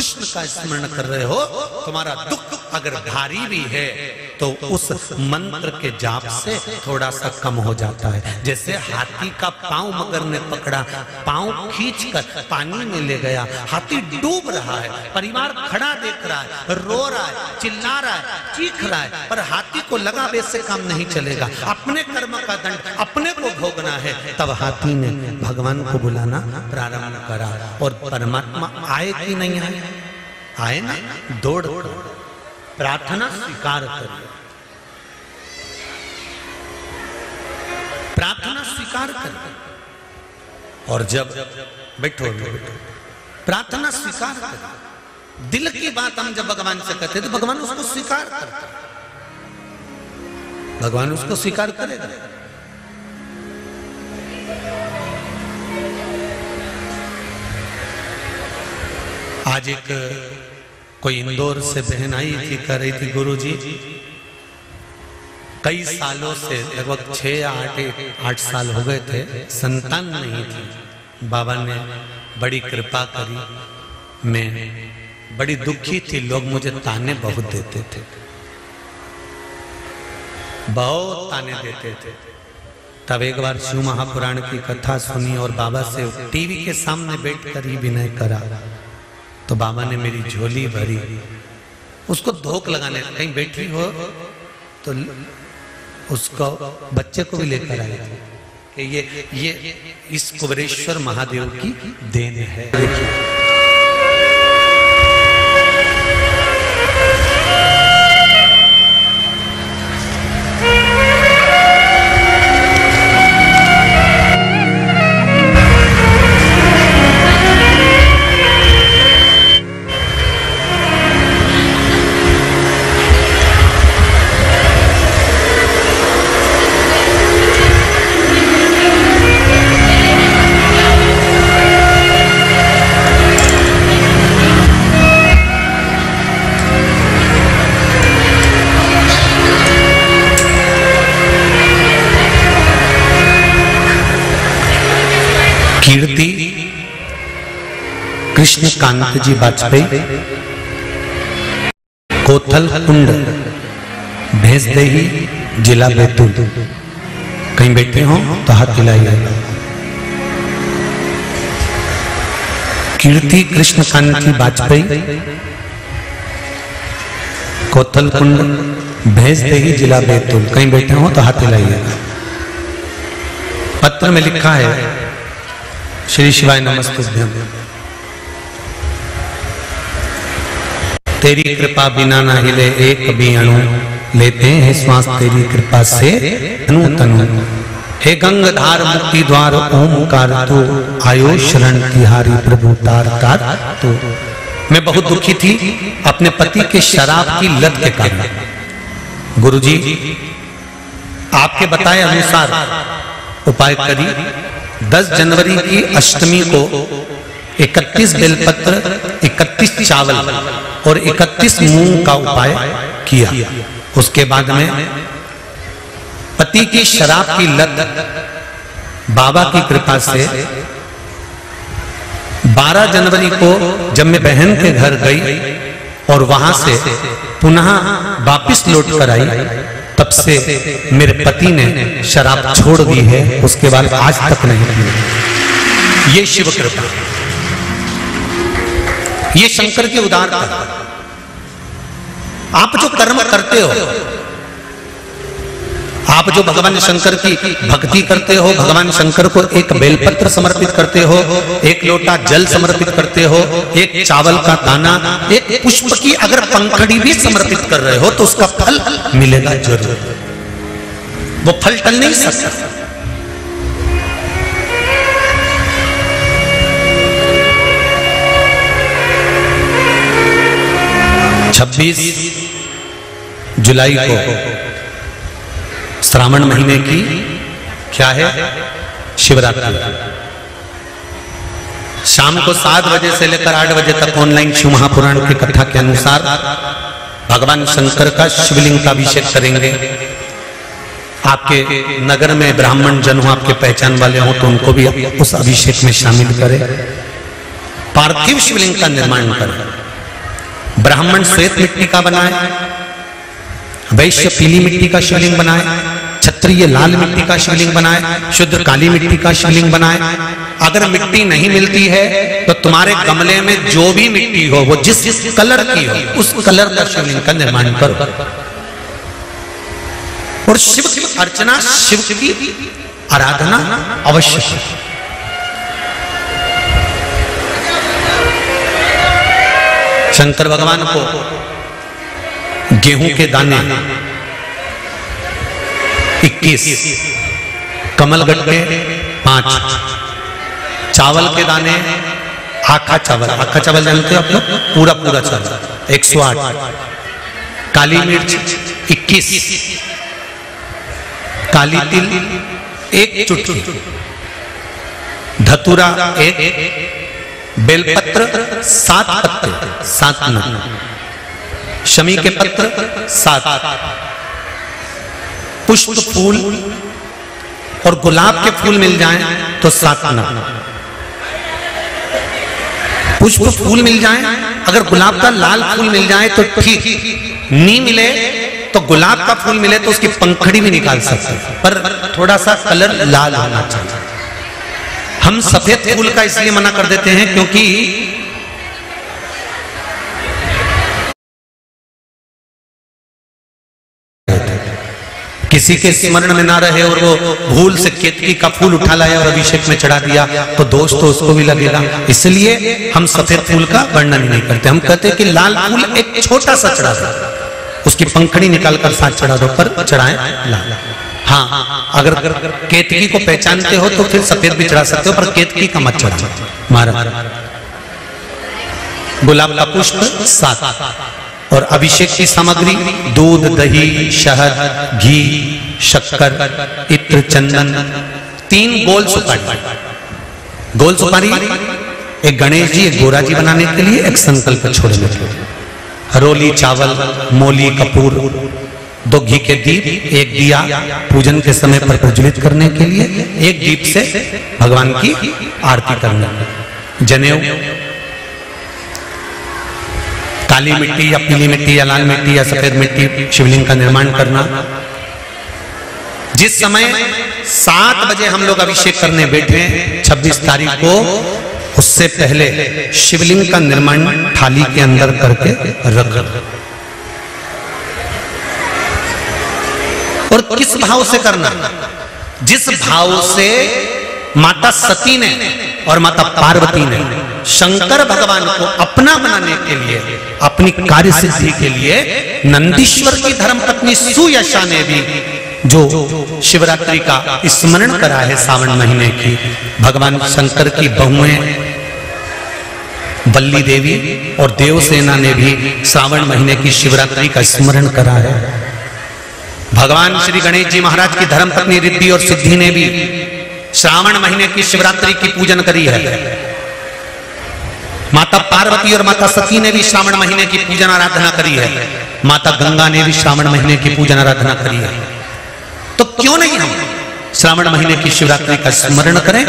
कृष्ण का स्मरण कर रहे हो, तुम्हारा दुख अगर भारी भी है तो उस मंत्र के जाप से थोड़ा सा कम हो जाता है। जैसे हाथी का पांव मगर ने पकड़ा, पांव खींचकर पानी में ले गया, हाथी डूब रहा है, परिवार खड़ा देख रहा है, रो रहा है, चिल्ला रहा है, चीख रहा है, पर हाथी को लगा वे से काम नहीं चलेगा, अपने कर्म का दंड अपने को भोगना है। तब हाथी ने भगवान को बुलाना प्रारंभ करा और परमात्मा आए कि नहीं आए? आए ना, दौड़ प्रार्थना स्वीकार करिए, प्रार्थना स्वीकार करिए। और जब बैठो प्रार्थना स्वीकार करिए, दिल की बात हम जब भगवान से कहते तो भगवान उसको स्वीकार करता, भगवान उसको स्वीकार करेगा। आज एक कोई इंदौर से बहन आई थी, कह रही थी गुरुजी कई सालों से, लगभग 6 या 8 साल हो गए थे, संतान नहीं थी। बाबा ने बड़ी कृपा करी, मैं बड़ी दुखी थी, लोग मुझे ताने बहुत देते थे, बहुत ताने देते थे। तब एक बार शिव महापुराण की कथा सुनी और बाबा से टीवी के सामने बैठकर ही विनय करा, तो बाबा ने मेरी झोली भरी, उसको धोख लगाने, कहीं बैठी हो तो उसको बच्चे को भी लेकर आए थे कि ये इस कुबेरेश्वर महादेव की देन है। कीर्ति कृष्ण कांत जी वाजपेयी, कोथल कुंड, भैंसदेही, जिला बैतूल। कहीं बैठे हो तो हाथ हिलाइए। कीर्ति कृष्ण कांत वाजपेयी, कोथल कुंड, भैंसदेही, जिला बैतूल। कहीं बैठे हो तो हाथ हिलाइए। पत्र में लिखा है श्री शिवाय नमस्तुभ्यं, तेरी कृपा बिना ना हिले एक भी अणु, लेते हैं श्वास तेरी कृपा से तनु तनु। हे गंगाधार मुक्ति द्वार ओमकार तू, आयो शरण तिहारी प्रभु तार तार तू। मैं बहुत दुखी थी अपने पति के शराब की लत के कारण। गुरुजी आपके बताए अनुसार उपाय करी। 10 जनवरी की अष्टमी को 31 बेलपत्र, 31 चावल और 31 मूंग का उपाय किया। उसके बाद में पति की शराब की लत बाबा की कृपा से 12 जनवरी को जब मैं बहन के घर गई और वहां से पुनः वापिस लौट कर आई, तब से मेरे पति ने शराब छोड़ दी है, उसके बाद आज तक नहीं पी। ये शिव कृपा, ये शंकर की उदारता। आप जो कर्म करते हो, आप जो भगवान शंकर की भक्ति करते हो, भगवान शंकर को एक बेलपत्र समर्पित करते हो, एक लोटा जल समर्पित करते हो, एक चावल का दाना, एक पुष्प की अगर पंखड़ी भी समर्पित कर रहे हो तो उसका फल मिलेगा जरूर, वो फल टल नहीं सकता। 26 जुलाई को श्रावण महीने की क्या है शिवरात्रि, शाम को 7 बजे से लेकर 8 बजे तक ऑनलाइन शिव महापुराण की कथा के अनुसार भगवान शंकर का शिवलिंग का अभिषेक करेंगे। आपके नगर में ब्राह्मण जन हो, आपके पहचान वाले हो, तो उनको भी उस अभिषेक में शामिल करें। पार्थिव शिवलिंग का निर्माण करें। ब्राह्मण श्वेत मिट्टी का बनाए, वैश्य पीली मिट्टी का शिवलिंग बनाए, क्षत्रिय लाल मिट्टी का शिवलिंग बनाए, शूद्र काली मिट्टी का शिवलिंग बनाए। अगर मिट्टी नहीं मिलती है तो तुम्हारे गमले में जो भी मिट्टी हो, वो जिस कलर की हो, उस कलर का शिवलिंग का निर्माण करो। और शिव की अर्चना, शिव की आराधना अवश्य है। शंकर भगवान को गेहूं के दाने 21, कमलगट्टे 5, चावल के दाने, आखा चावल जानते हो आप लोग, पूरा पूरा चावल 108, काली मिर्च 21, काली तिल 1 चुटकी, धतूरा 1, बेलपत्र 7 पत्ते, 7 नग, शमी के पत्र 7, पुष्प फूल और गुलाब के फूल मिल जाएं तो 7 नग। पुष्प फूल मिल जाएं, अगर गुलाब का लाल फूल मिल जाए तो ठीक, नहीं मिले तो गुलाब का फूल मिले तो उसकी पंखड़ी भी निकाल सकते, पर थोड़ा सा कलर लाल होना चाहिए। हम सफेद फूल का इसलिए मना कर देते हैं क्योंकि किसी के स्मरण में ना रहे और वो भूल से केतकी का फूल उठा लाया और अभिषेक में चढ़ा दिया तो दोष तो उसको भी लगेगा। इसलिए हम सफेद फूल का वर्णन नहीं करते। हम कहते हैं कि लाल फूल एक छोटा सा चढ़ा दो, उसकी पंखड़ी निकालकर साथ चढ़ा दो, पर चढ़ाएं लाल। हाँ, अगर केतकी को पहचानते हो तो फिर सफेद भी चढ़ा सकते हो, पर केतकी का मत चढ़ा मारा। गुलाब का पुष्प 7 और अभिषेक की सामग्री दूध, दही, शहद, घी, शक्कर, इत्र, चंदन, 3 गोल सुपारी। गोल सुपारी एक गणेश जी, एक गोरा जी बनाने के लिए, एक संकल्प छोड़ने के लिए। हरोली चावल, मोली, कपूर, 2 घी के दीप, 1 दिया पूजन के समय पर प्रज्वलित करने के लिए, 1 दीप से भगवान की आरती करना। जनेऊ, काली मिट्टी या पीली मिट्टी या लाल मिट्टी या सफेद मिट्टी शिवलिंग का निर्माण करना। जिस समय 7 बजे हम लोग अभिषेक करने बैठे 26 तारीख को, उससे पहले शिवलिंग का निर्माण थाली के अंदर करके रख। और किस भाव से करना? जिस भाव से माता सती ने और माता पार्वती ने शंकर भगवान को अपना बनाने के लिए, अपनी कार्य सिद्धि के लिए, नंदीश्वर की धर्मपत्नी सुयशा ने भी जो शिवरात्रि का स्मरण करा है सावन महीने की, भगवान शंकर की बहुएं बल्ली देवी और देवसेना ने भी श्रावण महीने की शिवरात्रि का स्मरण करा है। भगवान श्री गणेश जी महाराज की धर्मपत्नी रिद्धि और सिद्धि ने भी श्रावण महीने की शिवरात्रि की पूजन करी है। माता पार्वती और माता सती ने भी श्रावण महीने की पूजन आराधना करी है। माता गंगा ने भी श्रावण महीने की पूजन आराधना करी है। तो क्यों नहीं हम श्रावण महीने की शिवरात्रि का स्मरण करें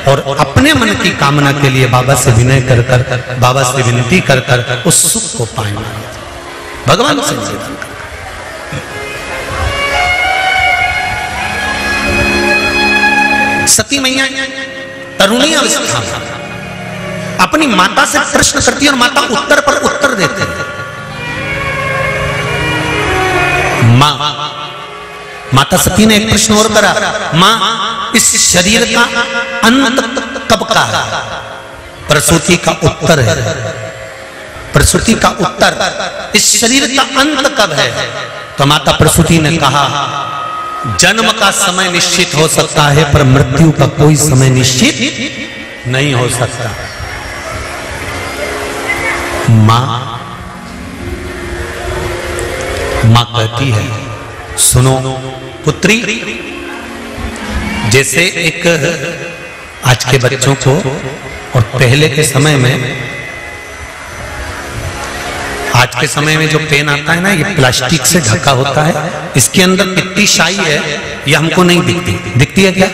और अपने मन की कामना के लिए बाबा से विनय कर कर, बाबा से विनती कर कर उस सुख को पाएं, भगवान से निवेदन कर। सती मैया तरुणी अवस्था में अपनी माता से प्रश्न करती है और माता उत्तर पर उत्तर देते हैं। माता सती ने एक प्रश्न और करा, मां इस शरीर का अंत कब का है? प्रसूति का उत्तर है, प्रसूति का उत्तर, इस शरीर का अंत कब है? तो माता प्रसूति ने कहा, जन्म का समय निश्चित हो सकता है पर मृत्यु का कोई समय निश्चित नहीं हो सकता। मां कहती है, सुनो पुत्री, जैसे एक आज के बच्चों को और पहले के समय में आज के समय में जो पेन आता है ना, ये प्लास्टिक से ढका होता है, इसके अंदर कितनी शाई है ये हमको नहीं दिखती है क्या?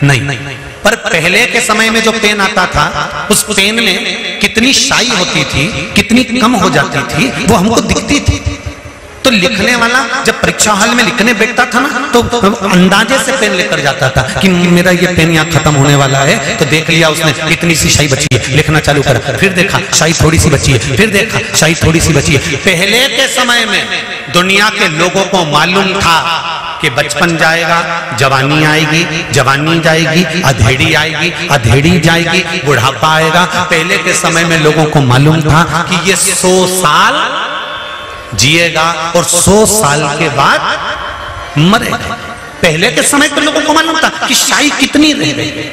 नहीं। पर पहले के समय में जो पेन आता था, उस पेन में कितनी शाई होती थी, कितनी कम हो जाती थी, वो हमको दिखती थी। तो लिखने वाला जब परीक्षा हॉल में लिखने बैठता था ना, तो अंदाजे से पेन लेकर जाता था कि मेरा ये पेन यहाँ खत्म होने वाला है, तो देख लिया उसने इतनी सी शाई बची है, लिखना चालू करा, फिर देखा शाई थोड़ी सी बची है, फिर देखा शाई थोड़ी सी बची है। पहले के समय में दुनिया के लोगों को मालूम था कि बचपन जाएगा, जवानी आएगी, जवानी जाएगी, अधेड़ी आएगी, अधेड़ी जाएगी, बुढ़ापा आएगा। पहले के समय में लोगों को मालूम था कि ये 100 साल जिएगा और 100 साल के बाद मरेगा। पहले के समय के लोगों को मालूम था कि शाई कितनी रह गई,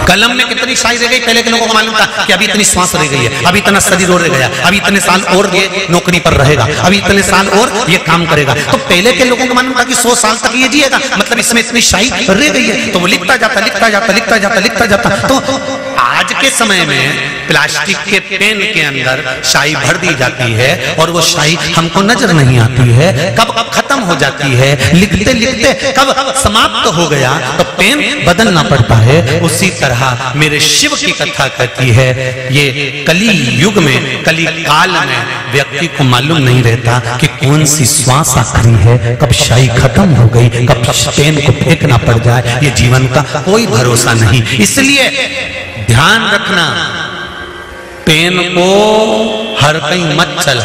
कलम में कितनी शाई रह गई। पहले के लोगों को मालूम था कि अभी इतनी श्वास रह गई है, अभी इतना शरीर और रह गया, अभी इतने साल और ये नौकरी पर रहेगा, अभी इतने साल और ये काम करेगा। तो पहले के लोगों को मालूम था कि 100 साल तक ये जिएगा, मतलब इसमें इतनी शाई रह गई है। तो वो लिखता जाता। तो आज के समय में प्लास्टिक के पेन के अंदर शाई भर दी जाती है और वो शाई हमको नजर नहीं आती है, कब खत्म हो जाती है, लिखते लिखते कब समाप्त हो गया, तो पेन बदलना पड़ता है। उसी तरह मेरे शिव की कथा कहती है, ये कली युग में, कली काल में व्यक्ति को मालूम नहीं रहता कि कौन सी श्वास आखिरी है, कब शाई खत्म हो गई, कब पेन को फेंकना पड़ जाए, ये जीवन का कोई भरोसा नहीं। इसलिए ध्यान रखना, पेन को हर कहीं मत चला,